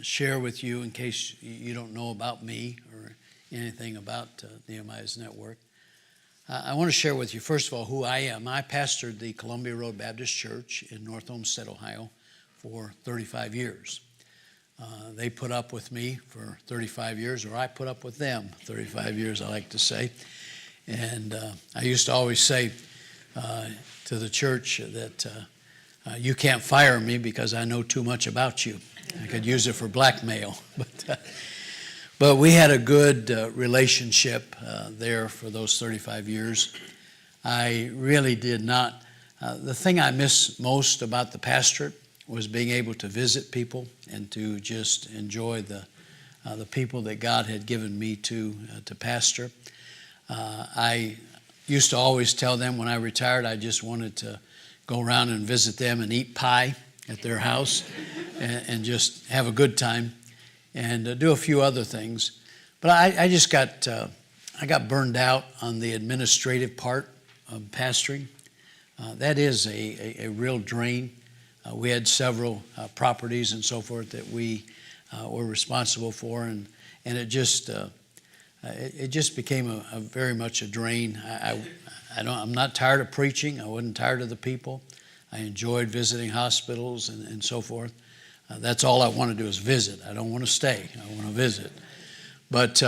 share with you, in case you don't know about me or anything about Nehemiah's Network. I want to share with you, first of all, who I am. I pastored the Columbia Road Baptist Church in North Olmsted, Ohio, for 35 years. They put up with me for 35 years, or I put up with them 35 years, I like to say. And I used to always say to the church that you can't fire me because I know too much about you. I could use it for blackmail. But we had a good relationship there for those 35 years. I really did not. The thing I miss most about the pastorate was being able to visit people and to just enjoy the people that God had given me to pastor. I used to always tell them when I retired I just wanted to go around and visit them and eat pie at their house and just have a good time and do a few other things. But I just got burned out on the administrative part of pastoring. That is a real drain. We had several properties and so forth that we were responsible for, and it just became a very much a drain. I'm not tired of preaching. I wasn't tired of the people. I enjoyed visiting hospitals and so forth. That's all I want to do is visit. I don't want to stay. I want to visit. But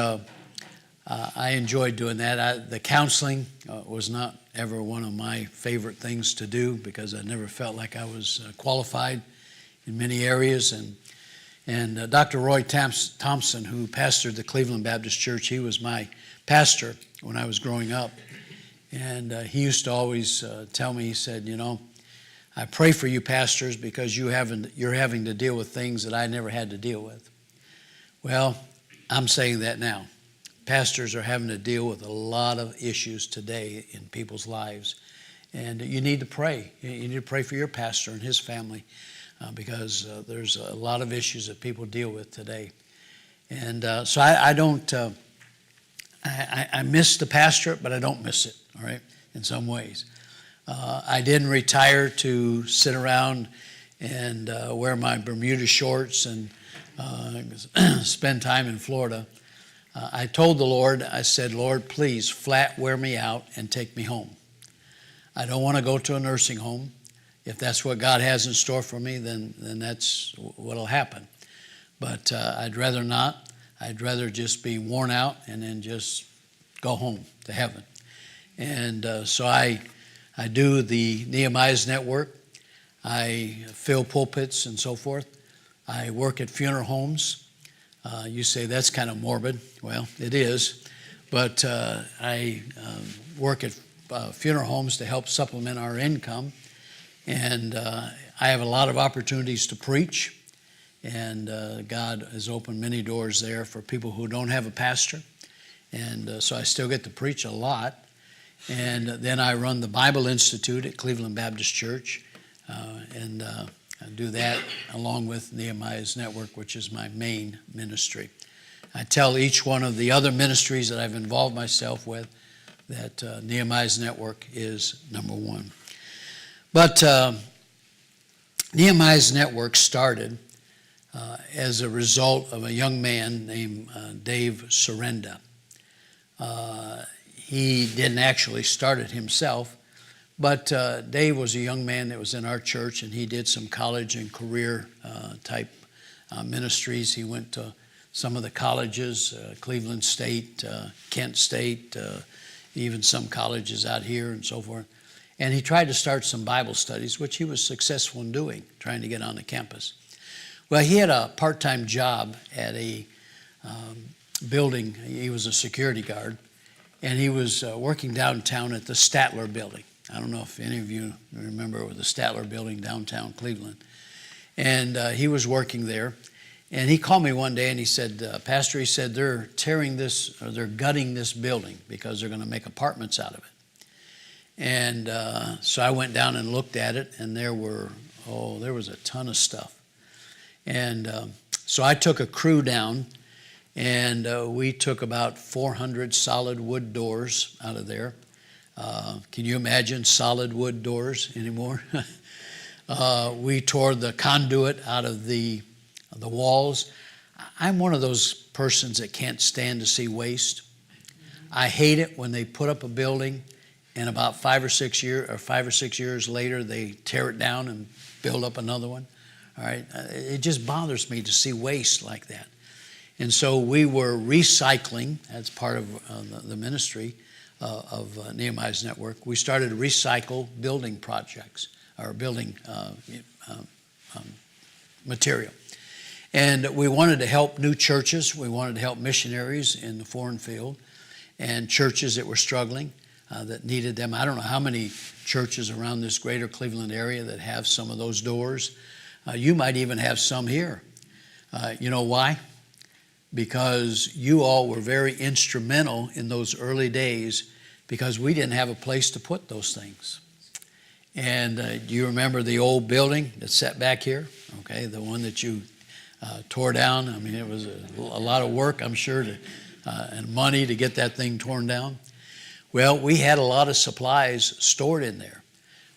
I enjoyed doing that. The counseling was not ever one of my favorite things to do because I never felt like I was qualified in many areas. And Dr. Roy Thompson, who pastored the Cleveland Baptist Church, he was my pastor when I was growing up. And he used to always tell me, he said, I pray for you pastors because you're having to deal with things that I never had to deal with. Well, I'm saying that now. Pastors are having to deal with a lot of issues today in people's lives. And you need to pray. You need to pray for your pastor and his family because there's a lot of issues that people deal with today. And so I don't, I miss the pastorate, but I don't miss it, all right, in some ways. I didn't retire to sit around and wear my Bermuda shorts and spend time in Florida. I told the Lord, I said, Lord, please flat wear me out and take me home. I don't want to go to a nursing home. If that's what God has in store for me, then that's what will happen. But I'd rather not. I'd rather just be worn out and then just go home to heaven. And so I do the Nehemiah's Network. I fill pulpits and so forth. I work at funeral homes. You say that's kind of morbid. Well, it is. But I work at funeral homes to help supplement our income. And I have a lot of opportunities to preach. And God has opened many doors there for people who don't have a pastor. And so I still get to preach a lot. And then I run the Bible Institute at Cleveland Baptist Church. And I do that along with Nehemiah's Network, which is my main ministry. I tell each one of the other ministries that I've involved myself with that Nehemiah's Network is number one. But Nehemiah's Network started as a result of a young man named Dave Sorenda. He didn't actually start it himself, but Dave was a young man that was in our church, and he did some college and career type ministries. He went to some of the colleges, Cleveland State, Kent State, even some colleges out here and so forth. And he tried to start some Bible studies, which he was successful in doing, trying to get on the campus. Well, he had a part-time job at a building. He was a security guard, and he was working downtown at the Statler Building. I don't know if any of you remember the Statler Building downtown Cleveland. And he was working there. And he called me one day and he said, Pastor, he said, they're gutting this building because they're going to make apartments out of it. And so I went down and looked at it, and there was a ton of stuff. And so I took a crew down, and we took about 400 solid wood doors out of there. Can you imagine solid wood doors anymore? We tore the conduit out of the the walls. I'm one of those persons that can't stand to see waste. I hate it when they put up a building and about 5 or 6 years later they tear it down and build up another one. All right, it just bothers me to see waste like that. And so we were recycling, as part of the ministry of Nehemiah's Network. We started to recycle building projects or building material. And we wanted to help new churches. We wanted to help missionaries in the foreign field and churches that were struggling, that needed them. I don't know how many churches around this greater Cleveland area that have some of those doors. You might even have some here. You know why? Because you all were very instrumental in those early days, because we didn't have a place to put those things. And do you remember the old building that's set back here? Okay, the one that you tore down. I mean, it was a lot of work, I'm sure, and money to get that thing torn down. Well, we had a lot of supplies stored in there.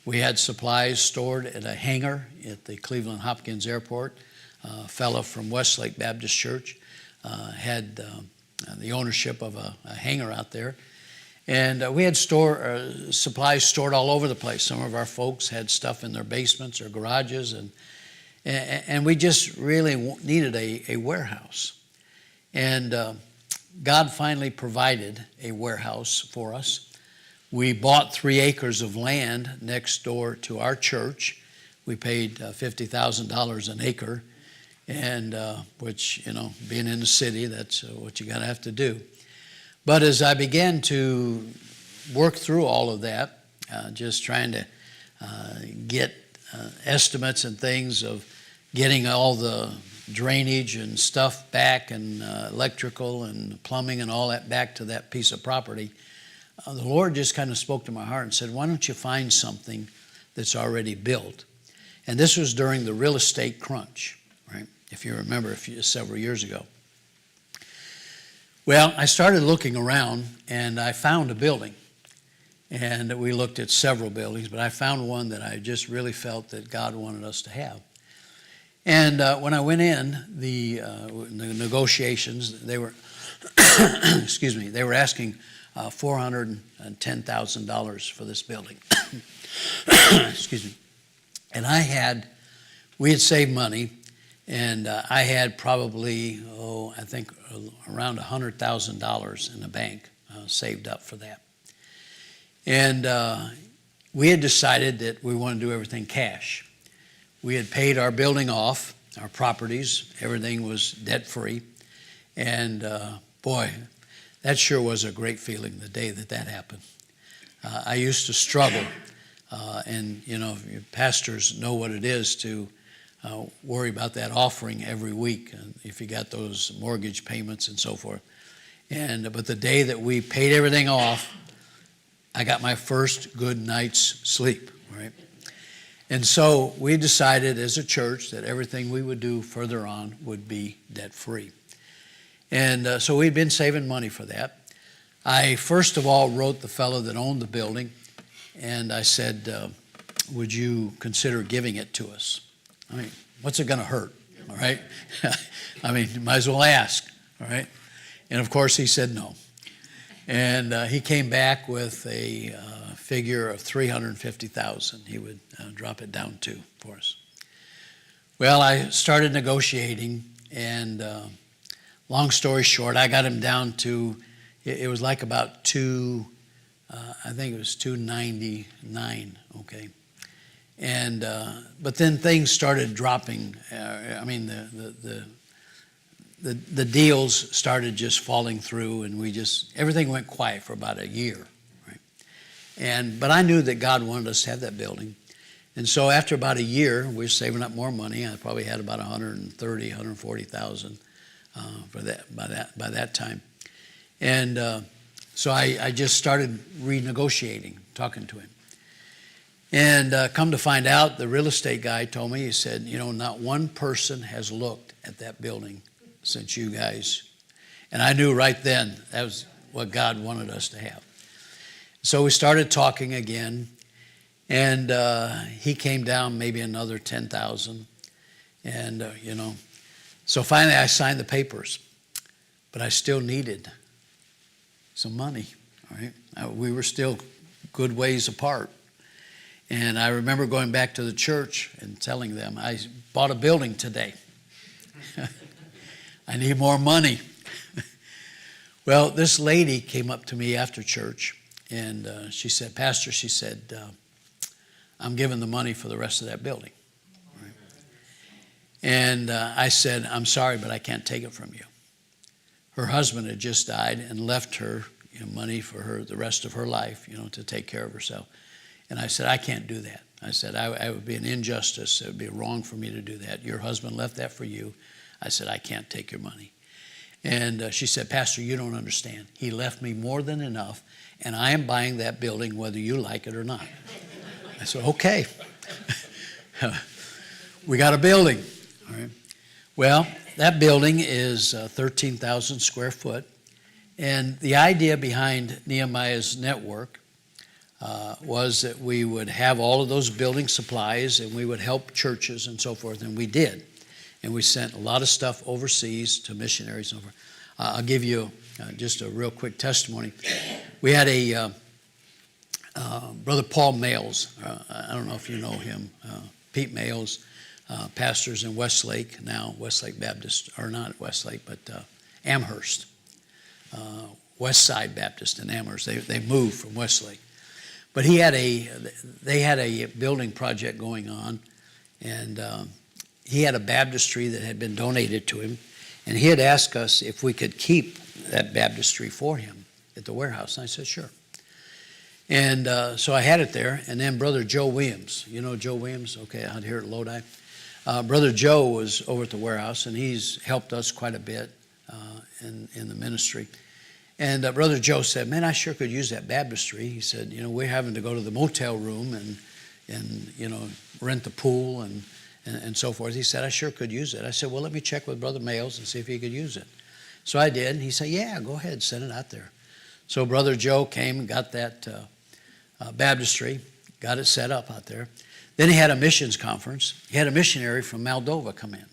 We had supplies stored at a hangar at the Cleveland Hopkins Airport. A fellow from Westlake Baptist Church had the ownership of a hangar out there. And we had supplies stored all over the place. Some of our folks had stuff in their basements or garages, and we just really needed a warehouse. And God finally provided a warehouse for us. We bought 3 acres of land next door to our church. We paid $50,000 an acre, and which, you know, being in the city, that's what you gotta have to do. But as I began to work through all of that, just trying to get estimates and things of getting all the drainage and stuff back, and electrical and plumbing and all that back to that piece of property, the Lord just kind of spoke to my heart and said, why don't you find something that's already built? And this was during the real estate crunch, right? If you remember several years ago. Well, I started looking around and I found a building. And we looked at several buildings, but I found one that I just really felt that God wanted us to have. And when I went in, the negotiations, they were, excuse me, they were asking $410,000 for this building. Excuse me. And we had saved money, and I had probably, I think around $100,000 in the bank saved up for that. And we had decided that we wanted to do everything cash. We had paid our building off, our properties, everything was debt-free. And boy, that sure was a great feeling the day that happened. I used to struggle, and you know, your pastors know what it is to worry about that offering every week, if you got those mortgage payments and so forth. But the day that we paid everything off, I got my first good night's sleep, right? And so we decided as a church that everything we would do further on would be debt-free. And so we'd been saving money for that. I first of all wrote the fellow that owned the building, and I said, would you consider giving it to us? I mean, what's it going to hurt, all right? I mean, you might as well ask, all right? And of course he said no. And he came back with a figure of $350,000. He would drop it down to for us. Well, I started negotiating, and long story short, I got him down to, it was like about I think it was 299, okay. And but then things started dropping. I mean, the deals started just falling through, and everything went quiet for about a year, right? But I knew that God wanted us to have that building. And so after about a year, we were saving up more money. I probably had about $130,000, $140,000 for that by that time. And so I just started renegotiating, talking to him. And come to find out, the real estate guy told me, he said, you know, not one person has looked at that building since you guys. And I knew right then that was what God wanted us to have. So we started talking again, and he came down maybe another $10,000. And, you know, So finally I signed the papers, but I still needed some money, all right? We were still good ways apart. And I remember going back to the church and telling them, I bought a building today. I need more money. Well, this lady came up to me after church, and she said, Pastor, she said, I'm giving the money for the rest of that building. Right? And I said, I'm sorry, but I can't take it from you. Her husband had just died and left her money for her the rest of her life, to take care of herself. And I said, I can't do that. I said, I would be an injustice. It would be wrong for me to do that. Your husband left that for you. I said, I can't take your money. And she said, Pastor, you don't understand. He left me more than enough, and I am buying that building whether you like it or not. I said, okay. We got a building. All right. Well, that building is 13,000 square foot. And the idea behind Nehemiah's Network was that we would have all of those building supplies and we would help churches and so forth, and we did. And we sent a lot of stuff overseas to missionaries. I'll give you just a real quick testimony. We had a Brother Paul Males. I don't know if you know him. Pete Males, pastors in Westlake, now Westlake Baptist, or not Westlake, but Amherst. West Side Baptist in Amherst. They moved from Westlake. But they had a building project going on, and he had a baptistry that had been donated to him, and he had asked us if we could keep that baptistry for him at the warehouse. And I said, sure. And so I had it there, and then Brother Joe Williams. You know Joe Williams? Okay, out here at Lodi. Brother Joe was over at the warehouse, and he's helped us quite a bit in the ministry. And Brother Joe said, man, I sure could use that baptistry. He said, we're having to go to the motel room and rent the pool and so forth. He said, I sure could use it. I said, well, let me check with Brother Males and see if he could use it. So I did. And he said, yeah, go ahead, send it out there. So Brother Joe came and got that baptistry, got it set up out there. Then he had a missions conference. He had a missionary from Moldova come in.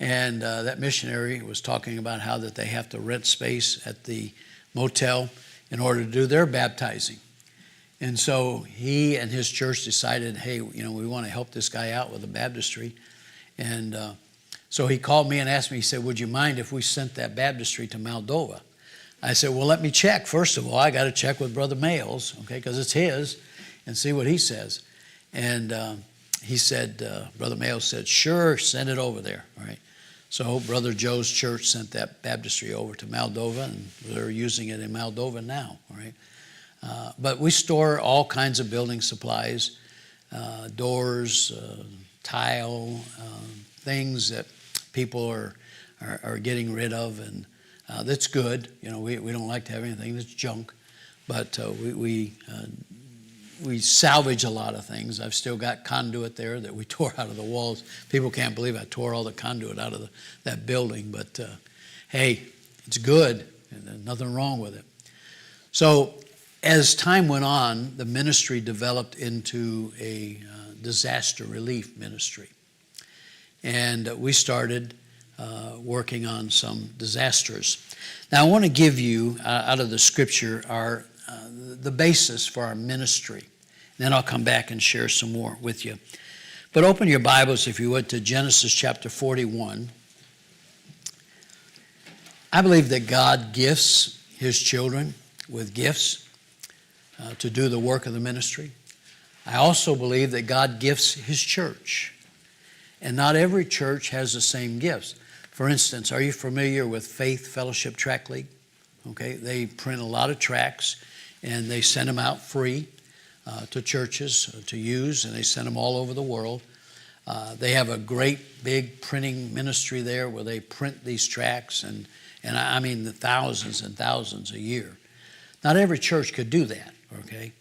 And that missionary was talking about how that they have to rent space at the motel in order to do their baptizing. And so he and his church decided, hey, we want to help this guy out with a baptistry. And so he called me and asked me, he said, would you mind if we sent that baptistry to Moldova? I said, well, let me check. First of all, I got to check with Brother Males, okay, because it's his, and see what he says. And he said, Brother Males said, sure, send it over there, all right. So Brother Joe's church sent that baptistry over to Moldova, and they're using it in Moldova now, all right. But we store all kinds of building supplies, doors, tile, things that people are getting rid of, and that's good. We don't like to have anything that's junk, but we salvage a lot of things. I've still got conduit there that we tore out of the walls. People can't believe I tore all the conduit out of that building, but hey, it's good, and there's nothing wrong with it. So as time went on, the ministry developed into a disaster relief ministry. And we started working on some disasters. Now I want to give you, out of the scripture, the basis for our ministry. Then I'll come back and share some more with you. But open your Bibles, if you would, to Genesis chapter 41. I believe that God gifts his children with gifts to do the work of the ministry. I also believe that God gifts his church. And not every church has the same gifts. For instance, are you familiar with Faith Fellowship Tract League? Okay, they print a lot of tracts, and they send them out free to churches to use, and they send them all over the world. They have a great big printing ministry there where they print these tracts, and I mean the thousands and thousands a year. Not every church could do that, okay?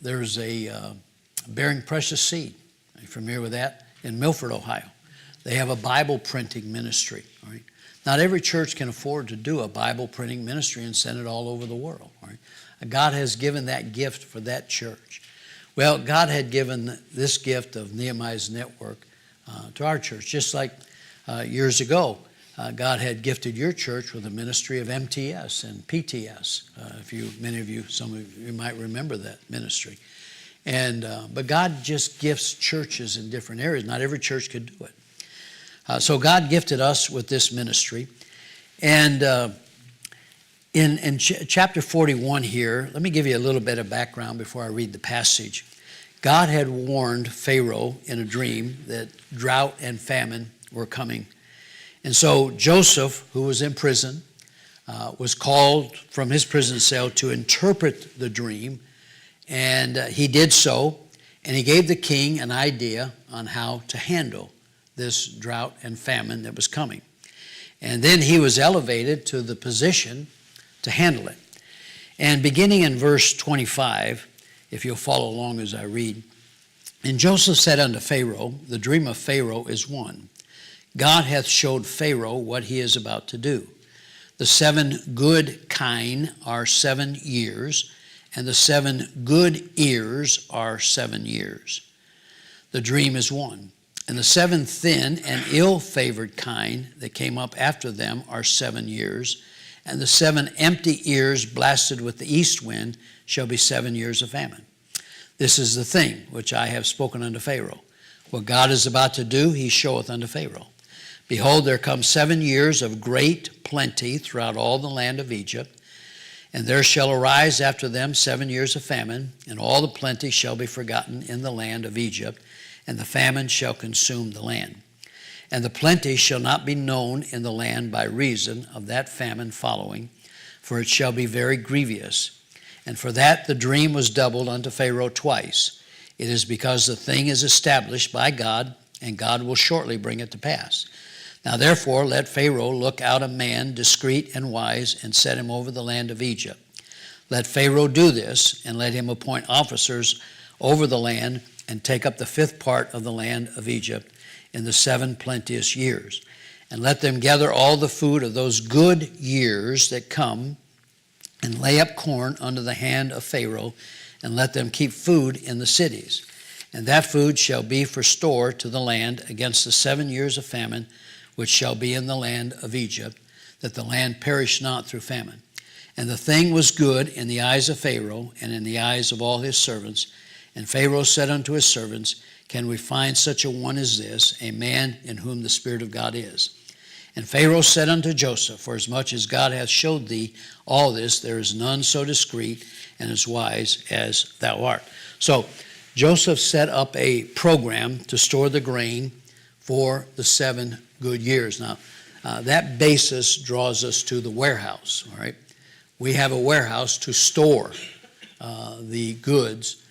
There's a Bearing Precious Seed. Are you familiar with that? In Milford, Ohio. They have a Bible printing ministry, all right? Not every church can afford to do a Bible printing ministry and send it all over the world, all right? God has given that gift for that church. Well, God had given this gift of Nehemiah's Network to our church, just like years ago, God had gifted your church with a ministry of MTS and PTS. Some of you might remember that ministry. But God just gifts churches in different areas. Not every church could do it. So God gifted us with this ministry. And in chapter 41 here, let me give you a little bit of background before I read the passage. God had warned Pharaoh in a dream that drought and famine were coming. And so Joseph, who was in prison, was called from his prison cell to interpret the dream. And he did so, and he gave the king an idea on how to handle this drought and famine that was coming. And then he was elevated to the position to handle it. And beginning in verse 25, if you'll follow along as I read, "And Joseph said unto Pharaoh, the dream of Pharaoh is one. God hath showed Pharaoh what he is about to do. The 7 good kine are 7 years, and the 7 good ears are 7 years. The dream is one. And the 7 thin and ill-favored kine that came up after them are 7 years, and the 7 empty ears blasted with the east wind shall be 7 years of famine. This is the thing which I have spoken unto Pharaoh. What God is about to do, he showeth unto Pharaoh. Behold, there come 7 years of great plenty throughout all the land of Egypt, and there shall arise after them 7 years of famine, and all the plenty shall be forgotten in the land of Egypt, and the famine shall consume the land. And the plenty shall not be known in the land by reason of that famine following, for it shall be very grievous. And for that the dream was doubled unto Pharaoh twice. It is because the thing is established by God, and God will shortly bring it to pass. Now therefore let Pharaoh look out a man discreet and wise, and set him over the land of Egypt. Let Pharaoh do this, and let him appoint officers over the land, and take up the 5th part of the land of Egypt in the 7 plenteous years. And let them gather all the food of those good years that come, and lay up corn under the hand of Pharaoh, and let them keep food in the cities. And that food shall be for store to the land against the 7 years of famine, which shall be in the land of Egypt, that the land perish not through famine. And the thing was good in the eyes of Pharaoh, and in the eyes of all his servants. And Pharaoh said unto his servants, Can we find such a one as this, a man in whom the Spirit of God is? And Pharaoh said unto Joseph, Forasmuch as God hath showed thee all this, there is none so discreet and as wise as thou art. So Joseph set up a program to store the grain for the 7 good years. Now, that basis draws us to the warehouse, all right? We have a warehouse to store the goods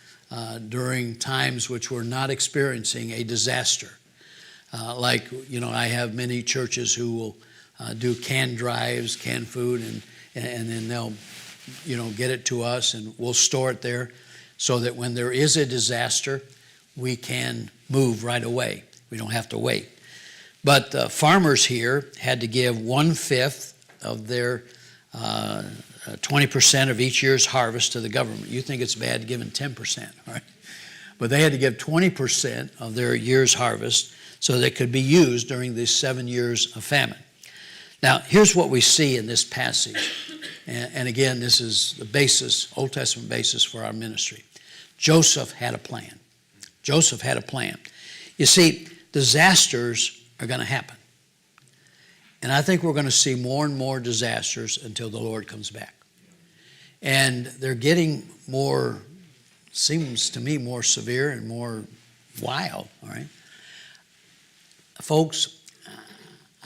during times which we're not experiencing a disaster. I have many churches who will do canned drives, canned food, and then they'll, get it to us, and we'll store it there so that when there is a disaster, we can move right away. We don't have to wait. But farmers here had to give 1/5 of their 20% of each year's harvest to the government. You think it's bad giving 10%, right? But they had to give 20% of their year's harvest so that it could be used during these 7 years of famine. Now, here's what we see in this passage. And again, this is the basis, Old Testament basis for our ministry. Joseph had a plan. Joseph had a plan. You see, disasters are going to happen. And I think we're going to see more and more disasters until the Lord comes back. And they're getting more, seems to me, more severe and more wild, all right? Folks,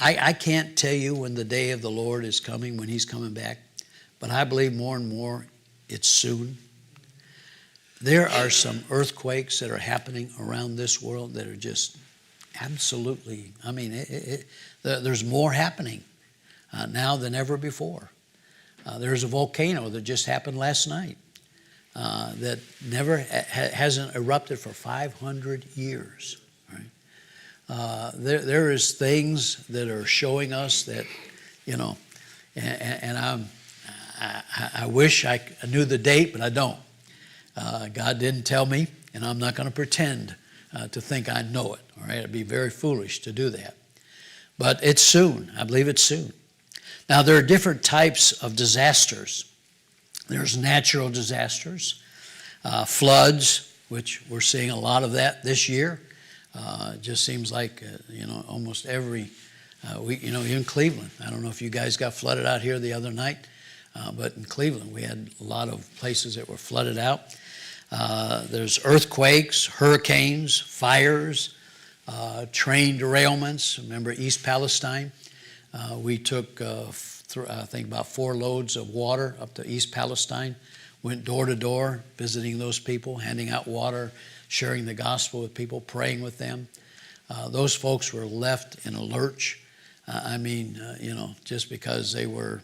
I can't tell you when the day of the Lord is coming, when he's coming back, but I believe more and more it's soon. There are some earthquakes that are happening around this world that are just absolutely, there's more happening now than ever before. There's a volcano that just happened last night that never hasn't erupted for 500 years. Right? There is things that are showing us that, and I wish I knew the date, but I don't. God didn't tell me, and I'm not going to pretend to think I know it. All right, it'd be very foolish to do that. But it's soon. I believe it's soon. Now, there are different types of disasters. There's natural disasters, floods, which we're seeing a lot of that this year. It just seems like, almost every week, even Cleveland. I don't know if you guys got flooded out here the other night, but in Cleveland, we had a lot of places that were flooded out. There's earthquakes, hurricanes, fires, train derailments. Remember East Palestine? We took, I think, about 4 loads of water up to East Palestine, went door to door, visiting those people, handing out water, sharing the gospel with people, praying with them. Those folks were left in a lurch. Just because they were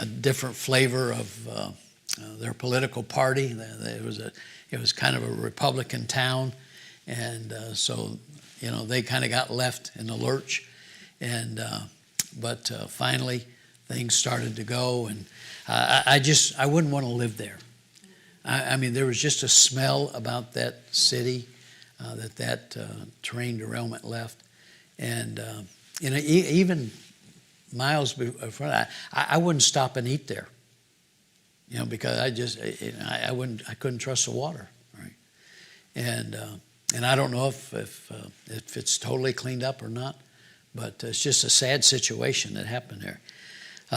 a different flavor of their political party. It was kind of a Republican town, and so they kind of got left in the lurch. But finally, things started to go, and I wouldn't want to live there. There was just a smell about that city that train derailment left, and even miles before, I wouldn't stop and eat there, because I couldn't trust the water, right? And I don't know if it's totally cleaned up or not, but it's just a sad situation that happened there.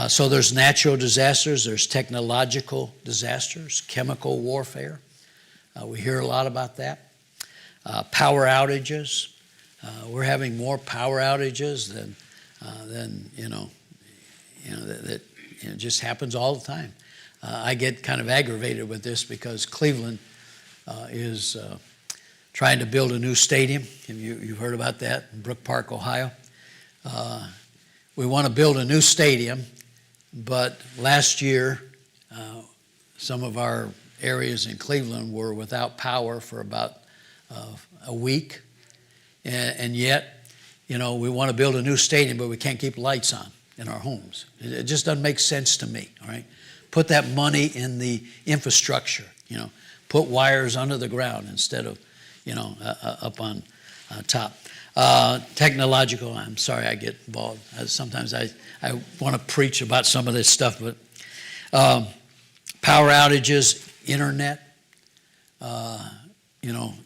So there's natural disasters, there's technological disasters, chemical warfare. We hear a lot about that. Power outages. We're having more power outages than that just happens all the time. I get kind of aggravated with this because Cleveland is trying to build a new stadium. You've heard about that in Brook Park, Ohio. We want to build a new stadium, but last year some of our areas in Cleveland were without power for about a week, and yet we want to build a new stadium, but we can't keep lights on in our homes. It just doesn't make sense to me, all right? Put that money in the infrastructure, put wires under the ground instead of, up on top. Technological, I'm sorry I get involved. Sometimes I want to preach about some of this stuff, but power outages, internet,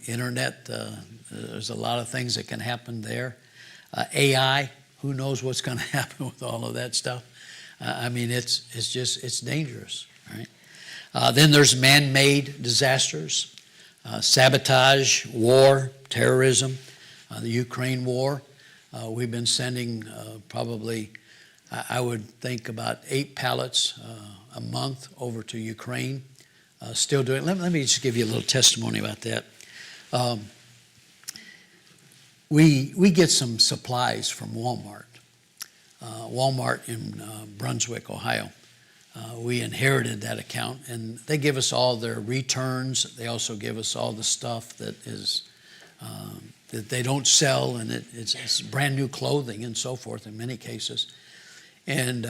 internet, there's a lot of things that can happen there. AI, who knows what's going to happen with all of that stuff. It's dangerous, right? Then there's man-made disasters, sabotage, war, terrorism, the Ukraine war. We've been sending probably, I would think, about 8 pallets a month over to Ukraine. Still doing. Let me just give you a little testimony about that. We get some supplies from Walmart. Walmart in Brunswick, Ohio. We inherited that account, and they give us all their returns. They also give us all the stuff that is that they don't sell, and it's brand new clothing and so forth in many cases. And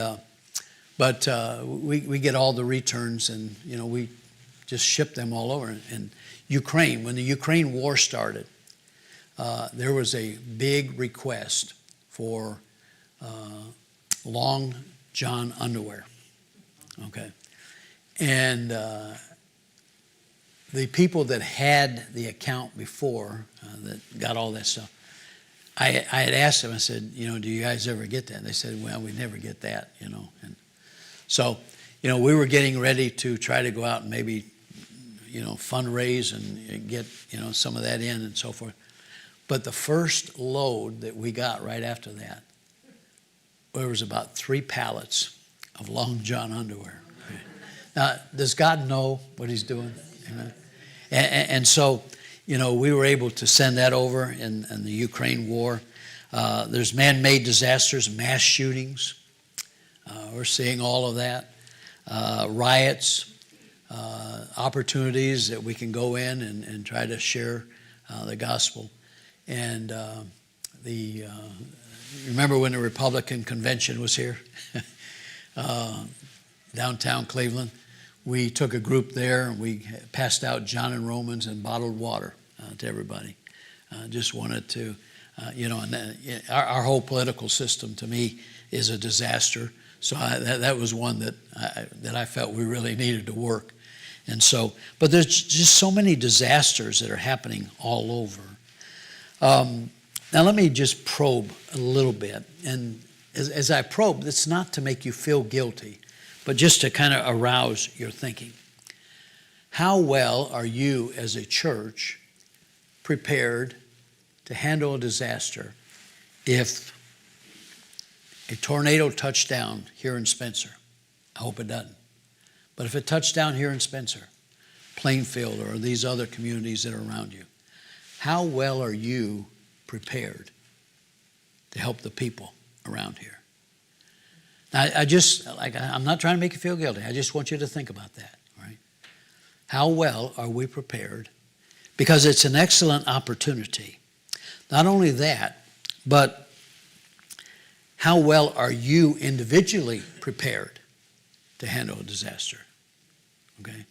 but we get all the returns, and we just ship them all over. And Ukraine, when the Ukraine war started, there was a big request for long John underwear. Okay. And the people that had the account before, that got all that stuff, I had asked them, I said, do you guys ever get that? And they said, well, we never get that, And so, we were getting ready to try to go out and maybe, fundraise and get, some of that in and so forth. But the first load that we got right after that, there was about 3 pallets of long John underwear. Now, does God know what he's doing? Amen. And so, we were able to send that over in the Ukraine war. There's man-made disasters, mass shootings. We're seeing all of that. Riots, opportunities that we can go in and try to share the gospel. And remember when the Republican convention was here? Downtown Cleveland. We took a group there and we passed out John and Romans and bottled water to everybody. Just wanted to And our whole political system to me is a disaster. So that was one that I felt we really needed to work. And so, but there's just so many disasters that are happening all over. Now let me just probe a little bit. And as I probe, it's not to make you feel guilty, but just to kind of arouse your thinking. How well are you as a church prepared to handle a disaster if a tornado touched down here in Spencer? I hope it doesn't. But if it touched down here in Spencer, Plainfield, or these other communities that are around you, how well are you prepared to help the people around here? Now, I'm not trying to make you feel guilty. I just want you to think about that, right? How well are we prepared? Because it's an excellent opportunity. Not only that, but how well are you individually prepared to handle a disaster? Okay?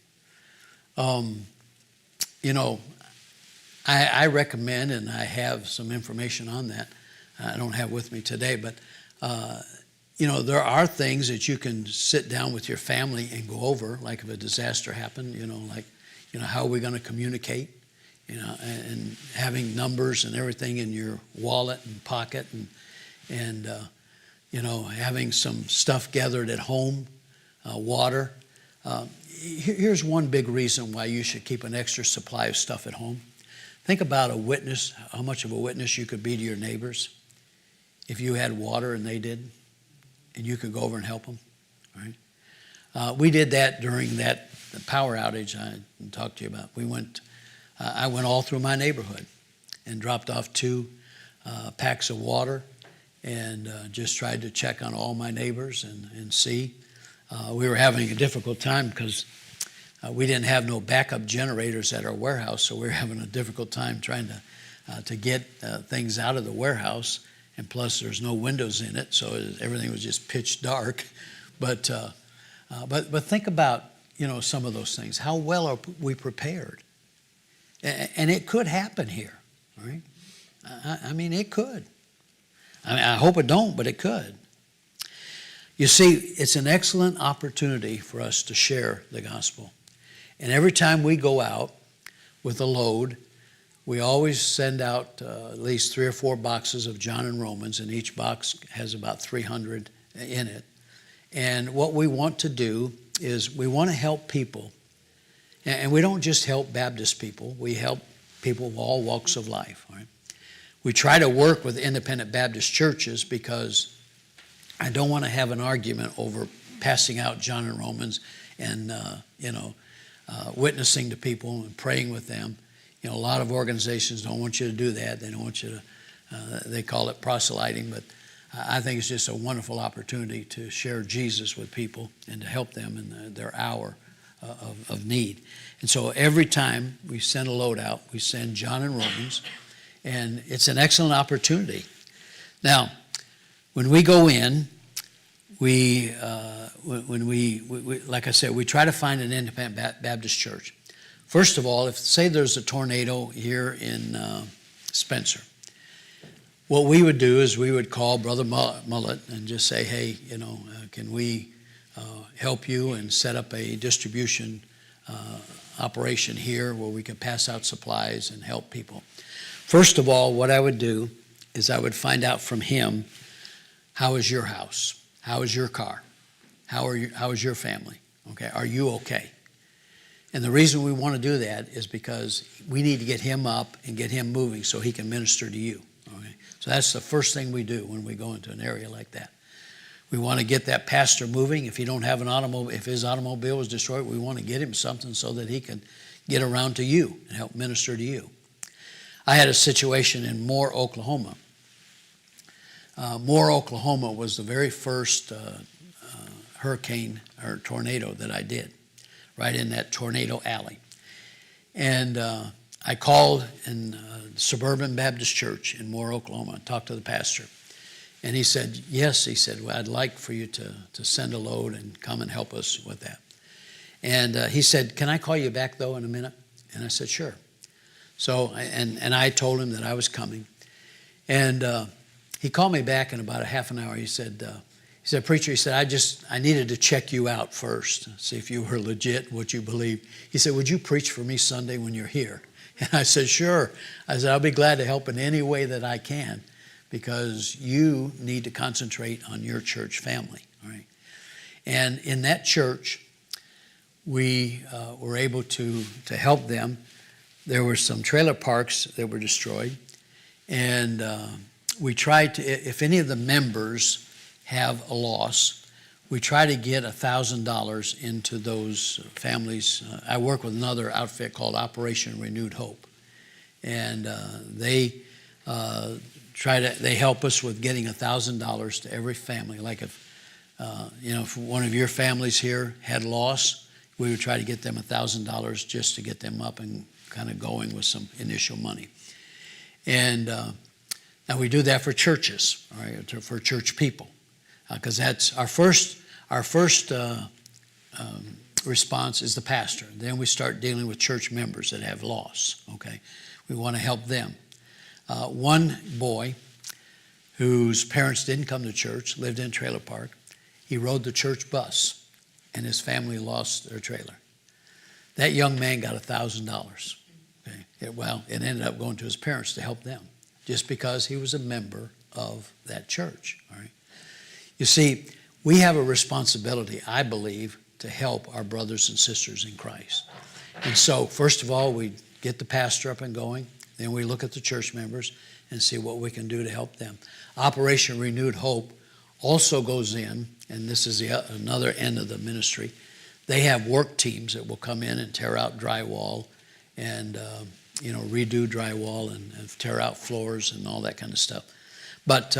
I recommend, and I have some information on that. I don't have with me today, but there are things that you can sit down with your family and go over, like if a disaster happened, how are we going to communicate? And having numbers and everything in your wallet and pocket, and having some stuff gathered at home, water. Here's one big reason why you should keep an extra supply of stuff at home. Think about a witness, how much of a witness you could be to your neighbors if you had water and they did, and you could go over and help them, right? We did that during the power outage I talked to you about. I went all through my neighborhood and dropped off 2 packs of water and just tried to check on all my neighbors and see. We were having a difficult time because we didn't have no backup generators at our warehouse, so we were having a difficult time trying to get things out of the warehouse, and plus there's no windows in it, so everything was just pitch dark. But think about some of those things. How well are we prepared? And it could happen here, right? I mean, it could. I hope it don't, but it could. You see, it's an excellent opportunity for us to share the gospel. And every time we go out with a load, we always send out at least 3 or 4 boxes of John and Romans, and each box has about 300 in it. And what we want to do is we want to help people. And we don't just help Baptist people. We help people of all walks of life, right? We try to work with independent Baptist churches because I don't want to have an argument over passing out John and Romans and, witnessing to people and praying with them. A lot of organizations don't want you to do that. They don't want you to, they call it proselyting, but I think it's just a wonderful opportunity to share Jesus with people and to help them in their hour of need. And so every time we send a load out, we send John and Romans, and it's an excellent opportunity. Now, when we go in, when we like I said, we try to find an independent Baptist church. First of all, if say there's a tornado here in Spencer, what we would do is we would call Brother Mullet and just say, hey, can we help you and set up a distribution operation here where we can pass out supplies and help people. First of all, what I would do is I would find out from him, how is your house? How is your car? How is your family? Okay, are you okay? And the reason we want to do that is because we need to get him up and get him moving so he can minister to you. Okay? So that's the first thing we do when we go into an area like that. We want to get that pastor moving. If he don't have an automobile, if his automobile was destroyed, we want to get him something so that he can get around to you and help minister to you. I had a situation in Moore, Oklahoma. Moore, Oklahoma was the very first hurricane or tornado that I did, right in that tornado alley. And I called in Suburban Baptist Church in Moore, Oklahoma, and talked to the pastor. And he said, yes, he said, well, I'd like for you to send a load and come and help us with that. And he said, can I call you back, though, in a minute? And I said, sure. So, and I told him that I was coming. And he called me back in about a half an hour. He said, preacher, he said, I needed to check you out first, see if you were legit, what you believe. He said, would you preach for me Sunday when you're here? And I said, sure. I said, I'll be glad to help in any way that I can, because you need to concentrate on your church family. All right. And in that church, we were able to help them. There were some trailer parks that were destroyed. And we tried to, if any of the members have a loss, we try to get $1,000 into those families. I work with another outfit called Operation Renewed Hope. And they help us with getting $1,000 to every family. Like if one of your families here had loss, we would try to get them $1,000 just to get them up and kind of going with some initial money. And now we do that for churches, all right, for church people, because that's our first response is the pastor. Then we start dealing with church members that have loss. Okay, we want to help them. One boy whose parents didn't come to church, lived in a trailer park. He rode the church bus, and his family lost their trailer. That young man got $1,000. Okay? It ended up going to his parents to help them, just because he was a member of that church. All right. You see, we have a responsibility, I believe, to help our brothers and sisters in Christ. And so, first of all, we get the pastor up and going. Then we look at the church members and see what we can do to help them. Operation Renewed Hope also goes in, and this is another end of the ministry. They have work teams that will come in and tear out drywall and redo drywall and tear out floors and all that kind of stuff. But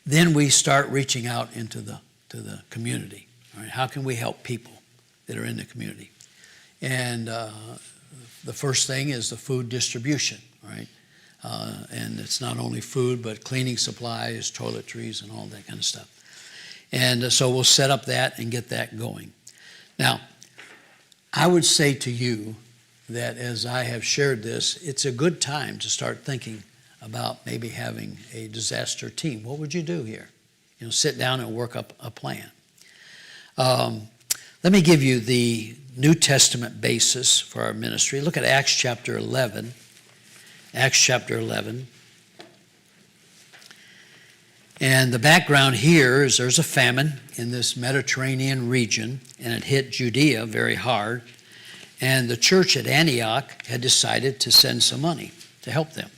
then we start reaching out into the community. All right, how can we help people that are in the community? And the first thing is the food distribution, right? And it's not only food, but cleaning supplies, toiletries, and all that kind of stuff. And so we'll set up that and get that going. Now, I would say to you that as I have shared this, it's a good time to start thinking about maybe having a disaster team. What would you do here? Sit down and work up a plan. Let me give you the New Testament basis for our ministry. Look at Acts chapter 11. Acts chapter 11. And the background here is there's a famine in this Mediterranean region, and it hit Judea very hard. And the church at Antioch had decided to send some money to help them.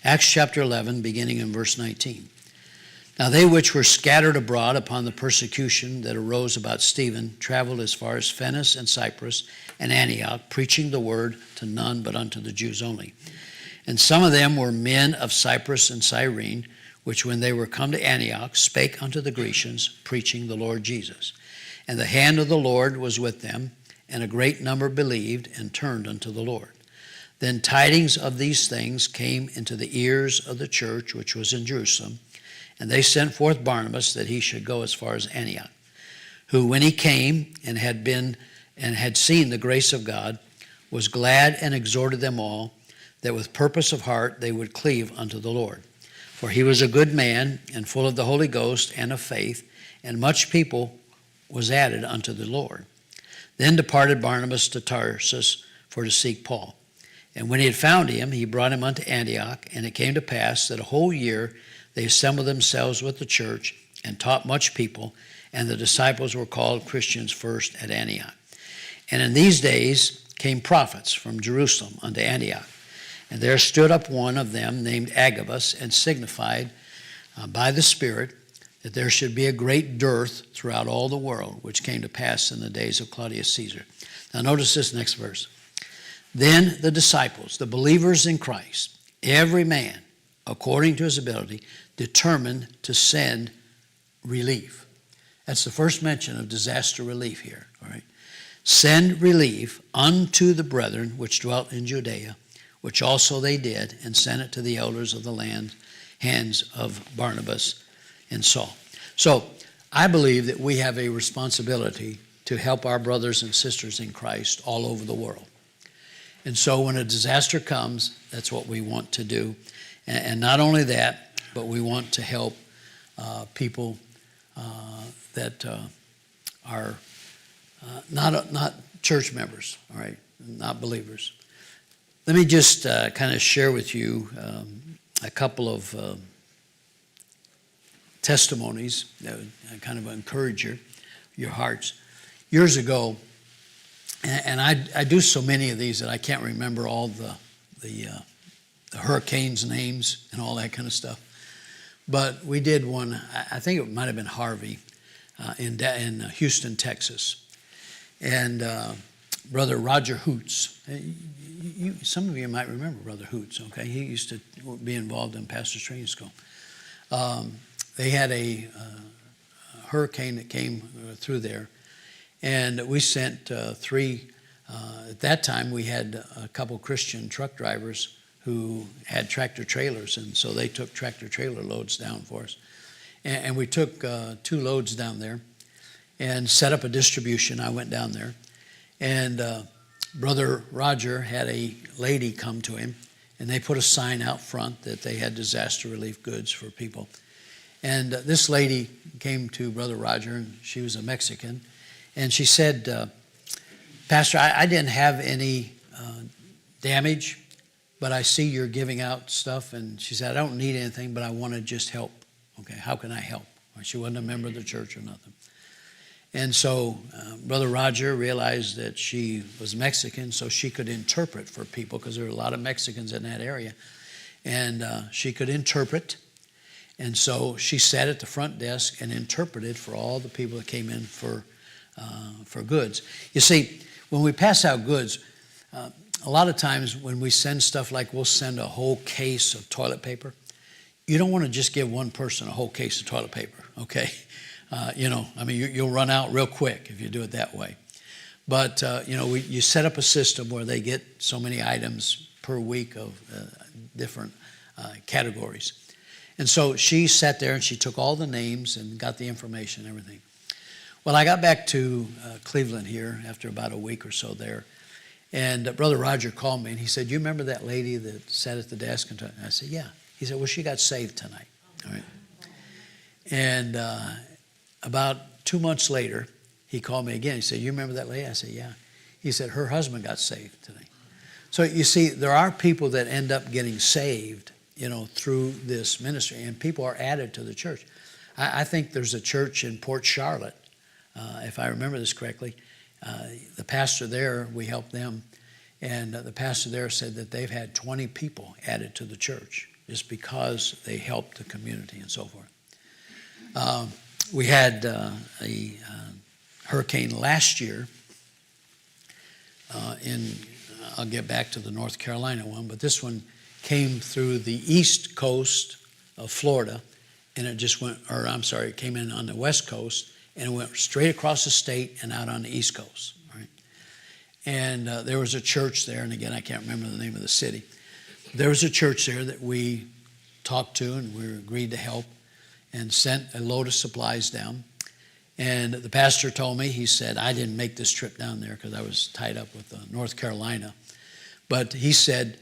Acts chapter 11, beginning in verse 19. Now they which were scattered abroad upon the persecution that arose about Stephen traveled as far as Phoenice and Cyprus and Antioch, preaching the word to none but unto the Jews only. And some of them were men of Cyprus and Cyrene, which when they were come to Antioch spake unto the Grecians, preaching the Lord Jesus. And the hand of the Lord was with them, and a great number believed and turned unto the Lord. Then tidings of these things came into the ears of the church which was in Jerusalem, and they sent forth Barnabas that he should go as far as Antioch, who when he came and had seen the grace of God, was glad and exhorted them all, that with purpose of heart they would cleave unto the Lord. For he was a good man, and full of the Holy Ghost and of faith, and much people was added unto the Lord. Then departed Barnabas to Tarsus for to seek Paul. And when he had found him, he brought him unto Antioch. And it came to pass that a whole year they assembled themselves with the church, and taught much people, and the disciples were called Christians first at Antioch. And in these days came prophets from Jerusalem unto Antioch. And there stood up one of them named Agabus, and signified by the Spirit that there should be a great dearth throughout all the world, which came to pass in the days of Claudius Caesar. Now notice this next verse. Then the disciples, the believers in Christ, every man, according to his ability, determined to send relief. That's the first mention of disaster relief here. All right. Send relief unto the brethren which dwelt in Judea, which also they did, and sent it to the elders of the land, hands of Barnabas and Saul. So I believe that we have a responsibility to help our brothers and sisters in Christ all over the world. And so when a disaster comes, that's what we want to do. And not only that, but we want to help people that are not church members, all right, not believers. Let me just kind of share with you a couple of testimonies that would kind of encourage your hearts. Years ago, and I do so many of these that I can't remember all the hurricanes' names and all that kind of stuff. But we did one, I think it might have been Harvey, in Houston, Texas. And Brother Roger Hoots, some of you might remember Brother Hoots, okay? He used to be involved in pastor's training school. They had a hurricane that came through there, and we sent three. At that time, we had a couple Christian truck drivers who had tractor trailers, and so they took tractor trailer loads down for us. And we took 2 loads down there and set up a distribution. I went down there, and Brother Roger had a lady come to him, and they put a sign out front that they had disaster relief goods for people. And this lady came to Brother Roger, and she was a Mexican, and she said, Pastor, I didn't have any damage, but I see you're giving out stuff. And she said, I don't need anything, but I want to just help. Okay, how can I help? She wasn't a member of the church or nothing. And so Brother Roger realized that she was Mexican, so she could interpret for people, because there were a lot of Mexicans in that area. And she could interpret. And so she sat at the front desk and interpreted for all the people that came in for goods. You see, when we pass out goods, a lot of times when we send stuff, like we'll send a whole case of toilet paper, you don't want to just give one person a whole case of toilet paper, okay? You'll run out real quick if you do it that way. But, you set up a system where they get so many items per week of different categories. And so she sat there and she took all the names and got the information and everything. Well, I got back to Cleveland here after about a week or so there. And Brother Roger called me and he said, you remember that lady that sat at the desk? And I said, yeah. He said, well, she got saved tonight. All right. And about 2 months later, he called me again. He said, you remember that lady? I said, yeah. He said, her husband got saved tonight. So you see, there are people that end up getting saved, through this ministry, and people are added to the church. I think there's a church in Port Charlotte, if I remember this correctly. The pastor there, we helped them, and the pastor there said that they've had 20 people added to the church just because they helped the community and so forth. We had a hurricane last year I'll get back to the North Carolina one, but this one came through the east coast of Florida, and it came in on the west coast, and it went straight across the state and out on the east coast, right? And there was a church there, and again, I can't remember the name of the city. There was a church there that we talked to, and we agreed to help, and sent a load of supplies down. And the pastor told me, he said, I didn't make this trip down there because I was tied up with North Carolina. But he said,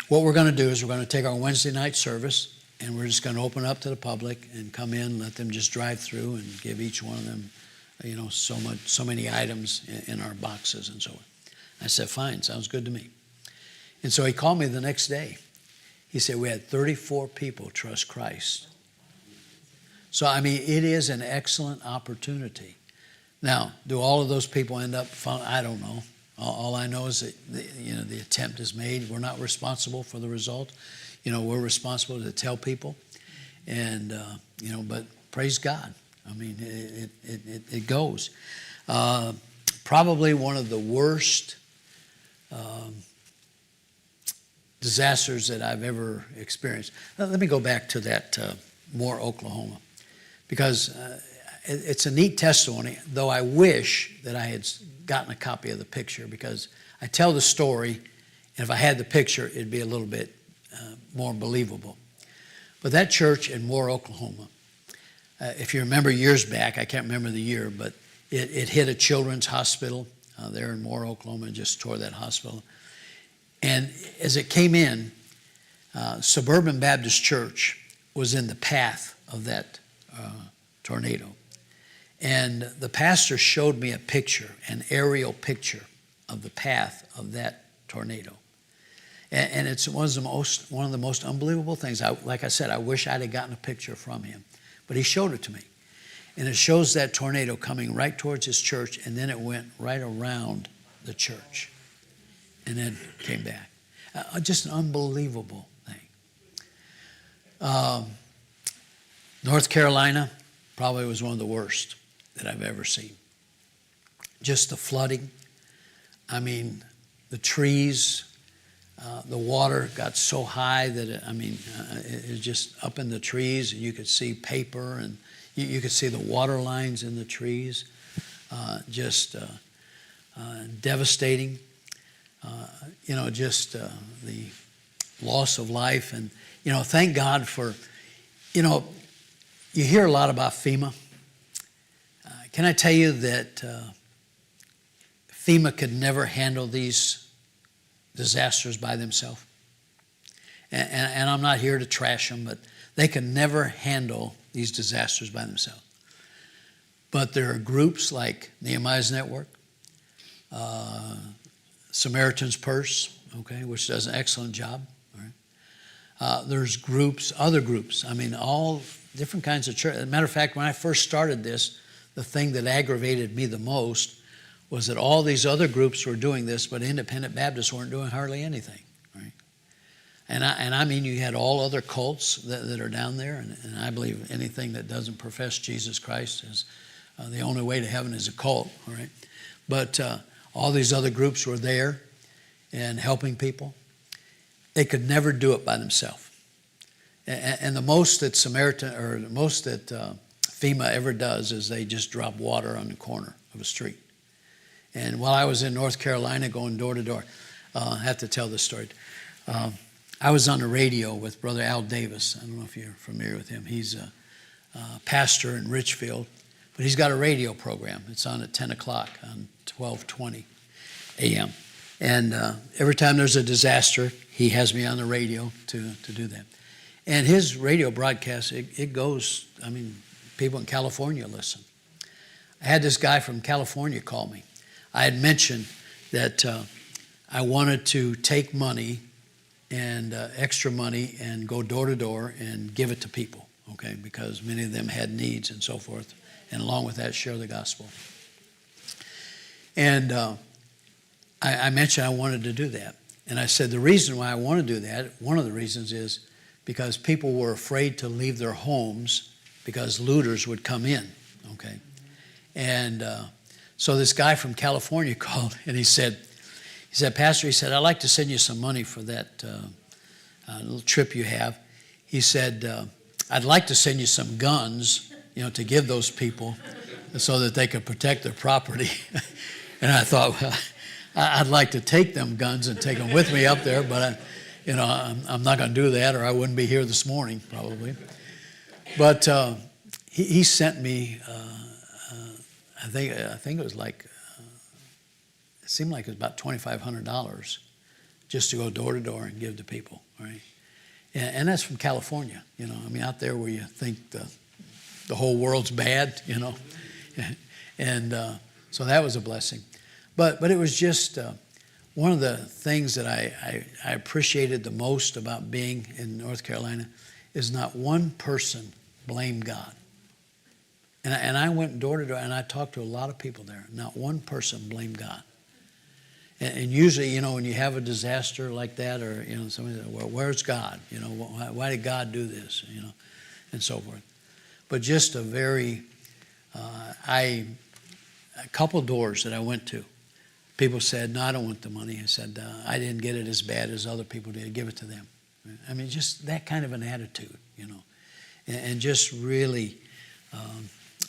what we're going to do is we're going to take our Wednesday night service, and we're just going to open up to the public and come in, let them just drive through and give each one of them, so many items in our boxes and so on. I said, fine, sounds good to me. And so he called me the next day. He said, we had 34 people trust Christ. So, it is an excellent opportunity. Now, do all of those people end up, I don't know. All I know is that, the attempt is made. We're not responsible for the result. We're responsible to tell people. And, but praise God. It goes. Probably one of the worst disasters that I've ever experienced. Let me go back to that Moore, Oklahoma, because it's a neat testimony, though I wish that I had gotten a copy of the picture, because I tell the story, and if I had the picture, it'd be a little bit more believable. But that church in Moore, Oklahoma, if you remember years back, I can't remember the year, but it hit a children's hospital there in Moore, Oklahoma, and just tore that hospital. And as it came in, Suburban Baptist Church was in the path of that tornado. And the pastor showed me a picture, an aerial picture of the path of that tornado. And it's one of the most unbelievable things. Like I said, I wish I'd have gotten a picture from him. But he showed it to me. And it shows that tornado coming right towards his church, and then it went right around the church. And then came back. Just an unbelievable thing. North Carolina probably was one of the worst that I've ever seen. Just the flooding. I mean, the trees, the water got so high that, it was just up in the trees, and you could see paper, and you could see the water lines in the trees. Just devastating. The loss of life. And, thank God for, you hear a lot about FEMA. Can I tell you that FEMA could never handle these disasters by themselves? And I'm not here to trash them, but they can never handle these disasters by themselves. But there are groups like Nehemiah's Network, Samaritan's Purse, which does an excellent job. Right? There's other groups. All different kinds of church. As a matter of fact, when I first started this, the thing that aggravated me the most was that all these other groups were doing this, but independent Baptists weren't doing hardly anything. Right? And you had all other cults that are down there, and I believe anything that doesn't profess Jesus Christ is the only way to heaven is a cult. All right? But all these other groups were there and helping people. They could never do it by themselves. And the most that FEMA ever does is they just drop water on the corner of a street. And while I was in North Carolina going door to door, I have to tell this story. I was on the radio with Brother Al Davis. I don't know if you're familiar with him. He's a pastor in Richfield, but he's got a radio program. It's on at 10 o'clock on 12:20 a.m. And every time there's a disaster, he has me on the radio to do that. And his radio broadcast, it goes, people in California listen. I had this guy from California call me. I had mentioned that I wanted to take money and extra money and go door to door and give it to people, because many of them had needs and so forth, and along with that, share the gospel. And I mentioned I wanted to do that. And I said the reason why I want to do that, one of the reasons is because people were afraid to leave their homes because looters would come in, And so this guy from California called, and he said, Pastor, I'd like to send you some money for that little trip you have. He said, I'd like to send you some guns, to give those people so that they could protect their property. And I thought, well, I'd like to take them guns and take them with me up there, but I'm not going to do that, or I wouldn't be here this morning probably. But he sent me, I think it was like, it seemed like it was about $2,500 just to go door to door and give to people, right? And that's from California, out there where you think the whole world's bad, And so that was a blessing. But it was just one of the things that I appreciated the most about being in North Carolina is not one person blamed God. And I went door to door, and I talked to a lot of people there. Not one person blamed God. And usually, when you have a disaster like that, or, somebody says, well, where's God? Why did God do this? And so forth. But just a very, a couple doors that I went to, people said, no, I don't want the money. I said, I didn't get it as bad as other people did. Give it to them. Just that kind of an attitude, and just really,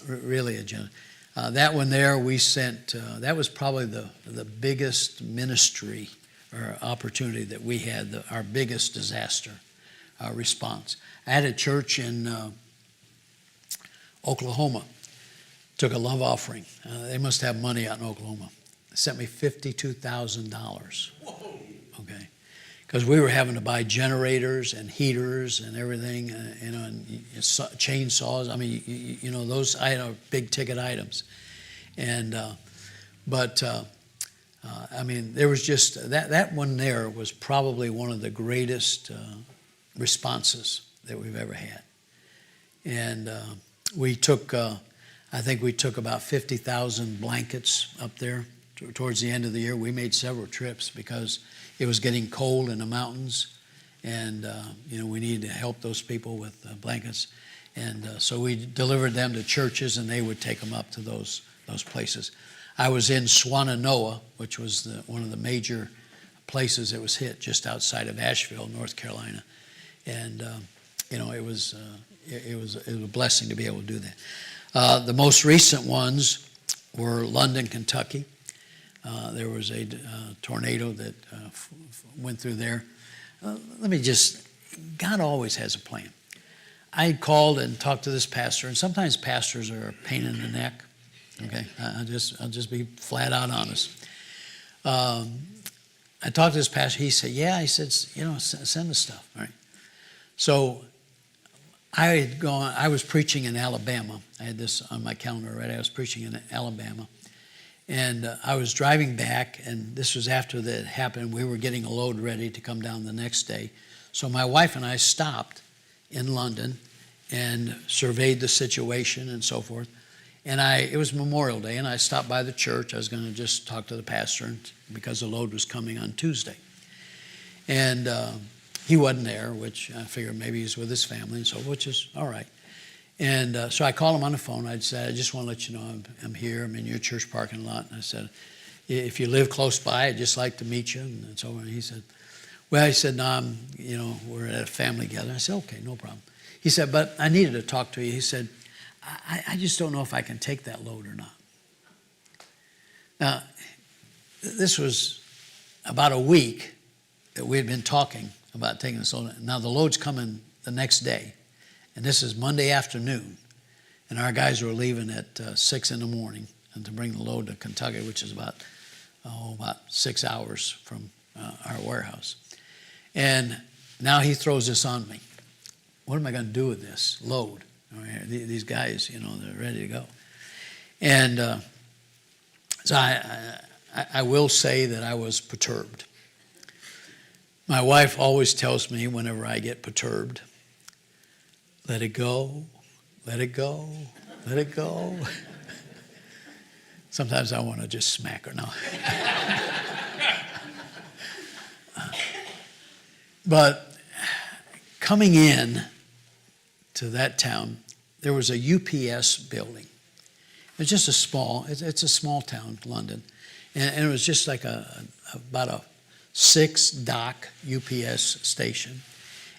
really a generous. That one there, we sent, that was probably the biggest ministry or opportunity that we had, our biggest disaster response. I had a church in Oklahoma, took a love offering. They must have money out in Oklahoma. They sent me $52,000. Whoa. because we were having to buy generators and heaters and everything, and chainsaws. I mean, those big ticket items. And I mean, there was just that one there was probably one of the greatest responses that we've ever had. And we took, I think we took about 50,000 blankets up there towards the end of the year. We made several trips because it was getting cold in the mountains, and we needed to help those people with blankets. And so we delivered them to churches, and they would take them up to those places. I was in Swannanoa, which was one of the major places that was hit just outside of Asheville, North Carolina, and it was a blessing to be able to do that. The most recent ones were London, Kentucky. There was a tornado that went through there. God always has a plan. I called and talked to this pastor, and sometimes pastors are a pain in the neck. Okay, I'll just be flat out honest. I talked to this pastor. He said, "Yeah." He said, "Send the stuff." All right. So I was preaching in Alabama. I had this on my calendar already. I was preaching in Alabama. And I was driving back, and this was after that happened. We were getting a load ready to come down the next day. So my wife and I stopped in London and surveyed the situation and so forth. And it was Memorial Day, and I stopped by the church. I was going to just talk to the pastor because the load was coming on Tuesday. And he wasn't there, which I figured maybe he's with his family, and so, which is all right. And so I called him on the phone. I said, "I just want to let you know I'm here. I'm in your church parking lot." And I said, "If you live close by, I'd just like to meet you." And so he said, "Well," he said, "No, we're at a family gathering." I said, "Okay, no problem." He said, "But I needed to talk to you." He said, I just don't know if I can take that load or not." Now, this was about a week that we had been talking about taking this load. Now, the load's coming the next day, and this is Monday afternoon, and our guys were leaving at 6 in the morning and to bring the load to Kentucky, which is about 6 hours from our warehouse. And now he throws this on me. What am I going to do with this load? These guys, they're ready to go. And so I will say that I was perturbed. My wife always tells me whenever I get perturbed, "Let it go, let it go, let it go." Sometimes I want to just smack her now. But coming in to that town, there was a UPS building. It's just it's a small town, London. And it was just like about a 6-dock UPS station.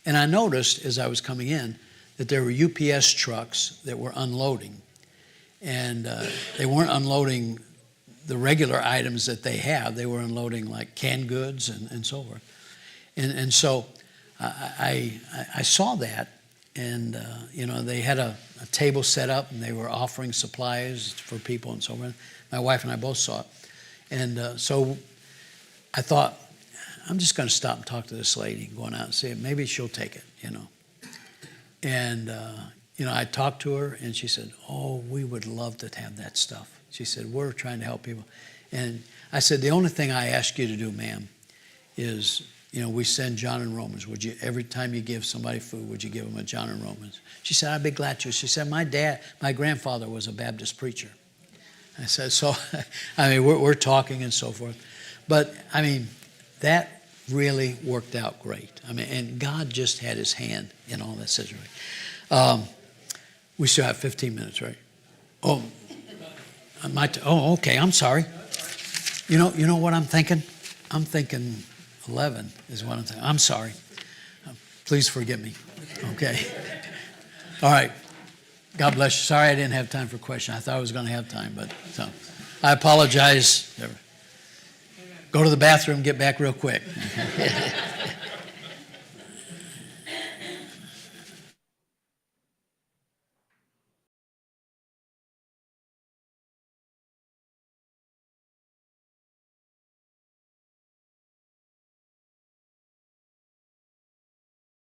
And I noticed as I was coming in that there were UPS trucks that were unloading. And they weren't unloading the regular items that they have. They were unloading like canned goods and so forth. And so I saw that. And, they had a table set up, and they were offering supplies for people and so on. My wife and I both saw it. And so I thought, I'm just going to stop and talk to this lady, going out and see it. Maybe she'll take it, And, I talked to her, and she said, "Oh, we would love to have that stuff." She said, "We're trying to help people." And I said, "The only thing I ask you to do, ma'am, is we send John and Romans. Would you, every time you give somebody food, would you give them a John and Romans?" She said, "I'd be glad to." She said, my grandfather was a Baptist preacher." I said, so, we're talking and so forth. But, that really worked out great. And God just had his hand in all that situation. We still have 15 minutes, right? Oh, okay, I'm sorry. You know what I'm thinking? I'm thinking 11 is what I'm thinking. I'm sorry. Please forgive me. Okay. All right. God bless you. Sorry I didn't have time for questions. I thought I was going to have time, but so I apologize. Go to the bathroom, get back real quick.